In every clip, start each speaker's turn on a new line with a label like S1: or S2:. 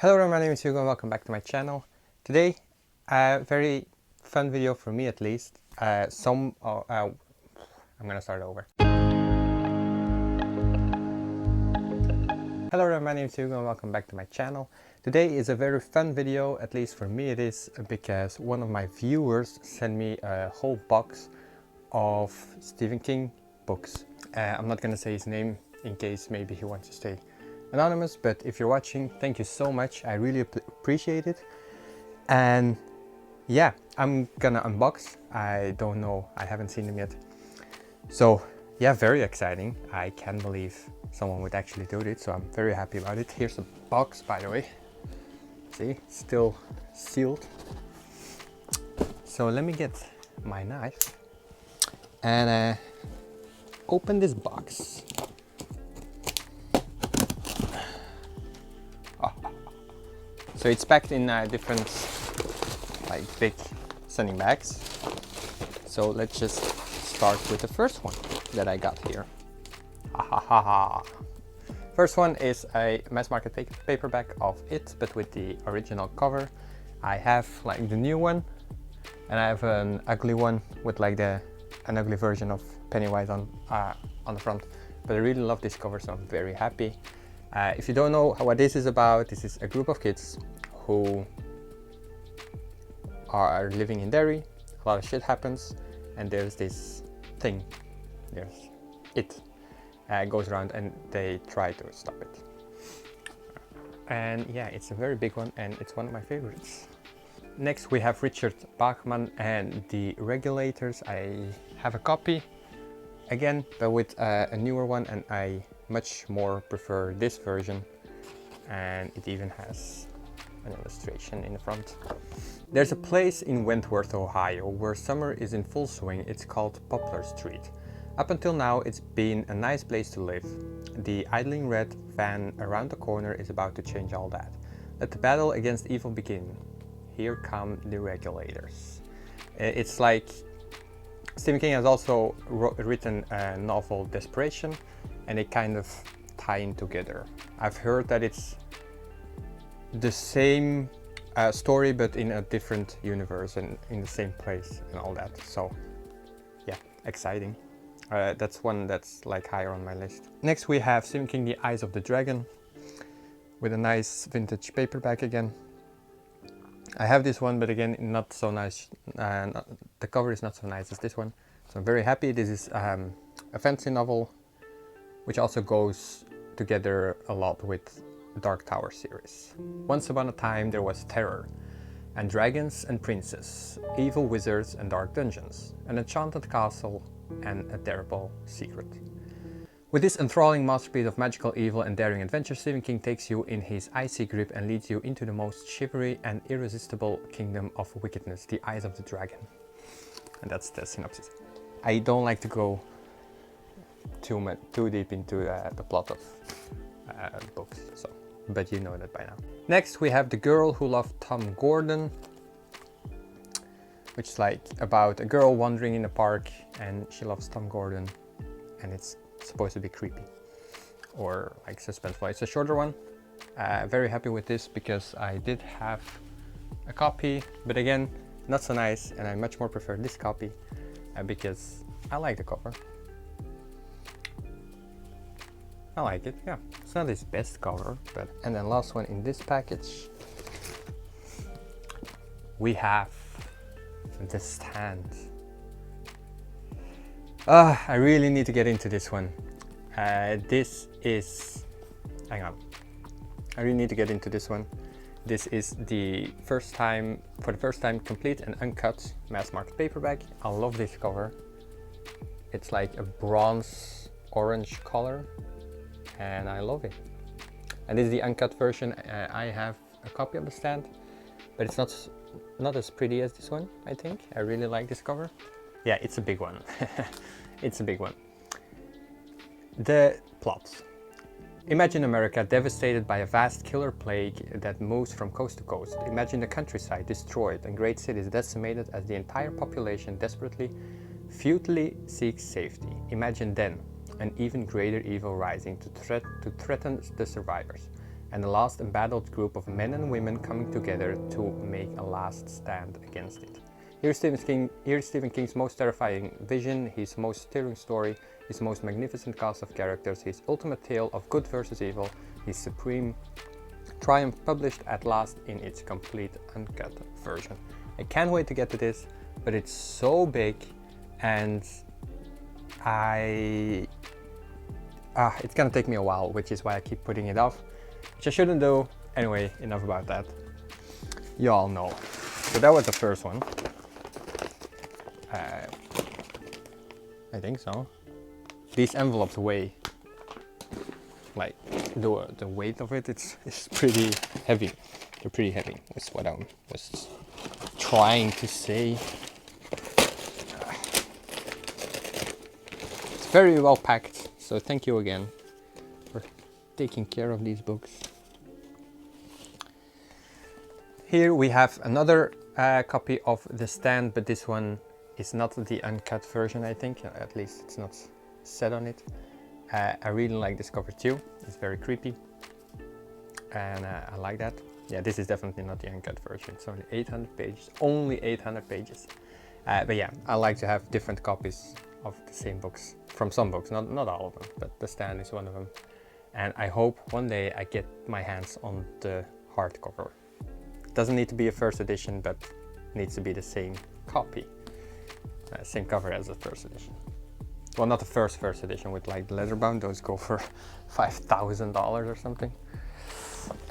S1: Hello everyone, my name is Hugo and welcome back to my channel. Today, a very fun video for me at least. I'm gonna start over. Hello everyone, my name is Hugo and welcome back to my channel. Today is a very fun video, at least for me it is, because one of my viewers sent me a whole box of Stephen King books. I'm not gonna say his name in case maybe he wants to stay anonymous, but if you're watching, thank you so much. I really appreciate it. And yeah, I'm gonna unbox. I don't know, I haven't seen them yet. So yeah, very exciting. I can't believe someone would actually do it, so I'm very happy about it. Here's the box, by the way. See, still sealed. So let me get my knife and open this box. So it's packed in different like big sending bags. So let's just start with the first one that I got here. First one is a mass market paperback of it, but with the original cover. I have like the new one, and I have an ugly one with like an ugly version of Pennywise on the front. But I really love this cover, so I'm very happy. If you don't know what this is about, this is a group of kids who are living in Derry. A lot of shit happens, and there's this thing, it goes around and they try to stop it. And yeah, it's a very big one and it's one of my favorites. Next we have Richard Bachman and the Regulators. I have a copy again, but with a newer one, and I much more prefer this version, and it even has an illustration in the front. There's a place in Wentworth, Ohio where summer is in full swing. It's called Poplar Street. Up until now it's been a nice place to live. The idling red van around the corner is about to change all that. Let the battle against evil begin. Here come the Regulators. It's like Stephen King has also written a novel, Desperation, and they kind of tie in together. I've heard that it's the same story but in a different universe and in the same place and all that. So yeah, exciting. That's one that's like higher on my list. Next we have Stephen King, The Eyes of the Dragon, with a nice vintage paperback again. I have this one, but again, not so nice. The cover is not so nice as this one, so I'm very happy. This is a fantasy novel, which also goes together a lot with Dark Tower series. Once upon a time there was terror, and dragons and princes, evil wizards and dark dungeons, an enchanted castle and a terrible secret. With this enthralling masterpiece of magical evil and daring adventure, Stephen King takes you in his icy grip and leads you into the most shivery and irresistible kingdom of wickedness, the Eyes of the Dragon. And that's the synopsis. I don't like to go too deep into the plot of books, so, but you know that by now. Next we have The Girl Who Loved Tom Gordon, which is like about a girl wandering in a park and she loves Tom Gordon, and it's supposed to be creepy or like suspenseful. It's a shorter one. Very happy with this because I did have a copy, but again, not so nice, and I much more prefer this copy because I like the cover. I like it, yeah. It's not his best cover, but... And then last one in this package, we have The Stand. I really need to get into this one. This is... Hang on. I really need to get into this one. This is the first time, for the first time, complete and uncut mass market paperback. I love this cover. It's like a bronze orange color, and I love it. And this is the uncut version. I have a copy of The Stand, but it's not as pretty as this one, I think. I really like this cover. Yeah, it's a big one. It's a big one. The plot. Imagine America devastated by a vast killer plague that moves from coast to coast. Imagine the countryside destroyed and great cities decimated as the entire population desperately, futilely seeks safety. Imagine then an even greater evil rising to threaten the survivors. and the last embattled group of men and women coming together to make a last stand against it. Here's Stephen King's most terrifying vision, his most stirring story, his most magnificent cast of characters, his ultimate tale of good versus evil, his supreme triumph published at last in its complete uncut version. I can't wait to get to this, but it's so big and it's gonna take me a while, which is why I keep putting it off, which I shouldn't do. Anyway, enough about that. You all know. So that was the first one. I think so. These envelopes weigh, like the weight of it, it's pretty heavy. They're pretty heavy, is what I was trying to say. It's very well packed, so thank you again for taking care of these books. Here we have another copy of The Stand, but this one is not the uncut version, I think. At least it's not set on it. I really like this cover too. It's very creepy, and I like that. Yeah, this is definitely not the uncut version. It's only 800 pages. Only 800 pages. But yeah, I like to have different copies of the same books from some books, not all of them, but The Stand is one of them. And I hope one day I get my hands on the hardcover. It doesn't need to be a first edition, but needs to be the same copy, same cover as the first edition. Well, not the first edition with like the leather bound. Those go for $5,000 or something.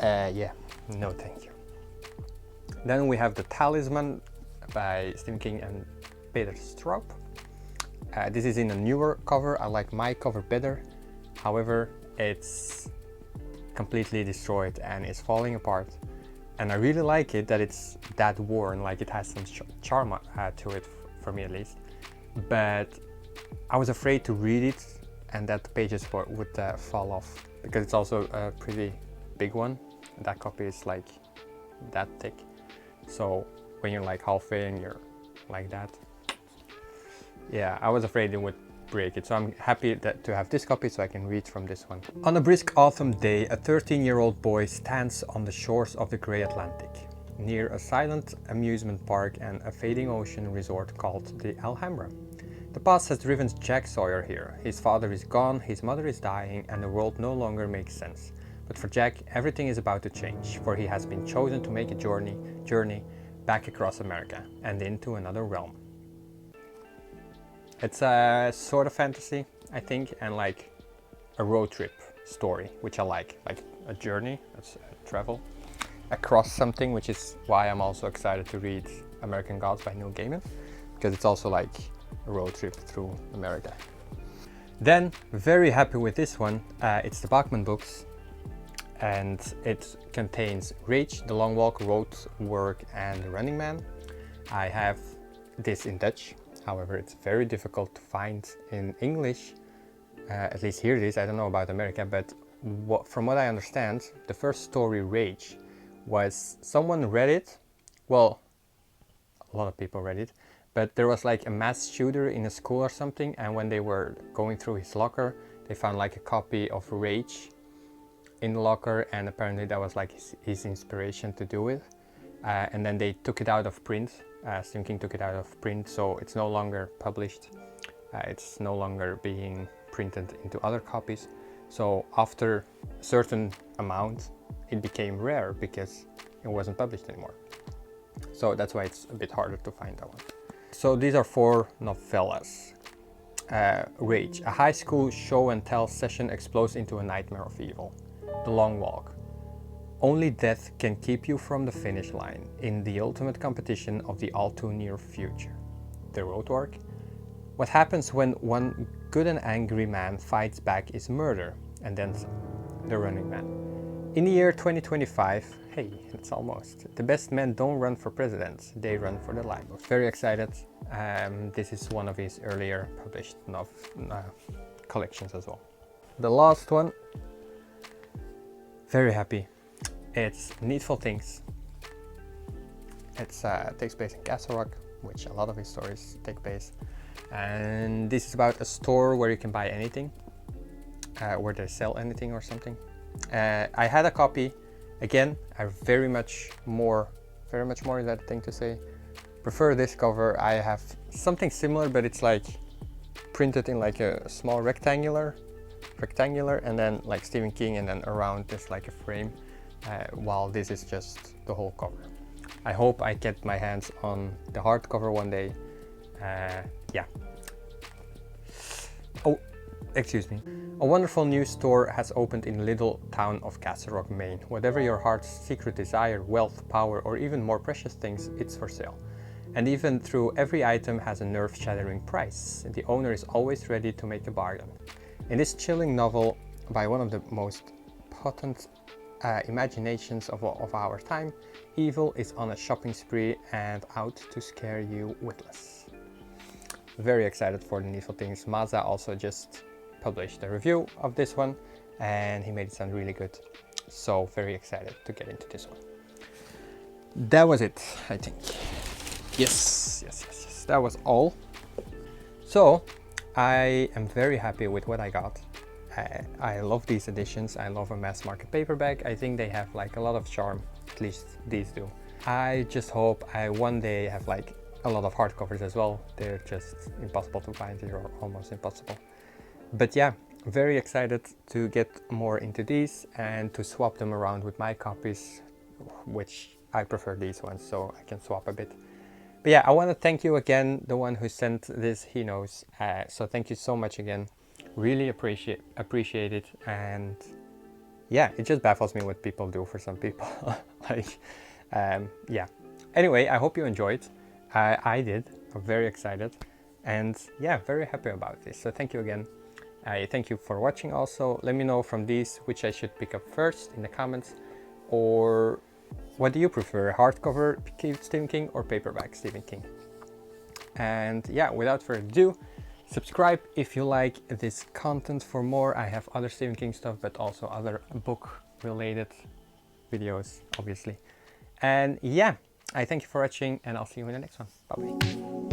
S1: Yeah, no thank you. Then we have The Talisman by Stephen King and Peter Straub. This is in a newer cover. I like my cover better. However, it's completely destroyed and it's falling apart. And I really like it that it's that worn, like it has some charm to it, for me at least. But I was afraid to read it and that the pages would fall off, because it's also a pretty big one. That copy is like that thick. So when you're like halfway and you're like that, yeah, I was afraid it would break it. So I'm happy to have this copy so I can read from this one. On a brisk autumn day, a 13-year-old boy stands on the shores of the grey Atlantic, near a silent amusement park and a fading ocean resort called the Alhambra. The past has driven Jack Sawyer here. His father is gone, his mother is dying, and the world no longer makes sense. But for Jack, everything is about to change, for he has been chosen to make a journey back across America and into another realm. It's a sort of fantasy, I think, and like a road trip story, which I like a journey, travel across something, which is why I'm also excited to read American Gods by Neil Gaiman, because it's also like a road trip through America. Then, very happy with this one. It's the Bachman books, and it contains Rage, The Long Walk, Road Work, and Running Man. I have this in Dutch. However, it's very difficult to find in English. At least here it is. I don't know about America, but from what I understand, the first story, Rage, was someone read it. Well, a lot of people read it, but there was like a mass shooter in a school or something, and when they were going through his locker, they found like a copy of Rage in the locker, and apparently that was like his inspiration to do it. And then they took it out of print. Stephen King took it out of print, so it's no longer published. It's no longer being printed into other copies. So after a certain amount, it became rare because it wasn't published anymore. So that's why it's a bit harder to find that one. So these are 4 novellas. Rage, a high school show and tell session explodes into a nightmare of evil. The Long Walk. Only death can keep you from the finish line in the ultimate competition of the all too near future. The Road Work. What happens when one good and angry man fights back is murder, and then the Running Man. In the year 2025, hey, it's almost. The best men don't run for president, they run for the light. Very excited. This is one of his earlier published collections as well. The last one, very happy. It's Needful Things. It takes place in Castle Rock, which a lot of his stories take place. And this is about a store where you can buy anything, where they sell anything or something. I had a copy. Again, I very much more is that thing to say, prefer this cover. I have something similar, but it's like printed in like a small rectangular, and then like Stephen King, and then around there's like a frame, while this is just the whole cover. I hope I get my hands on the hardcover one day. Yeah. Oh, excuse me. A wonderful new store has opened in little town of Castle Rock, Maine. Whatever your heart's secret desire, wealth, power, or even more precious things, it's for sale. And even though every item has a nerve-shattering price, the owner is always ready to make a bargain. In this chilling novel by one of the most potent imaginations of our time, evil is on a shopping spree and out to scare you witless. Very excited for the Needful Things. Maza also just published a review of this one and he made it sound really good. So very excited to get into this one. That was it, I think. Yes. That was all. So I am very happy with what I got. I love these editions. I love a mass market paperback. I think they have like a lot of charm, at least these do. I just hope I one day have like a lot of hardcovers as well. They're just impossible to find here, or almost impossible. But yeah, very excited to get more into these and to swap them around with my copies, which I prefer these ones, so I can swap a bit. But yeah, I want to thank you again, the one who sent this, he knows. So thank you so much again. Really appreciate it. And yeah, it just baffles me what people do for some people. Like, yeah. Anyway, I hope you enjoyed. I did. I'm very excited. And yeah, very happy about this. So thank you again. Thank you for watching also. Let me know from these which I should pick up first in the comments. Or what do you prefer? Hardcover Stephen King or paperback Stephen King? And yeah, without further ado, subscribe if you like this content for more. I have other Stephen King stuff, but also other book related videos, obviously. And yeah, I thank you for watching and I'll see you in the next one. Bye bye.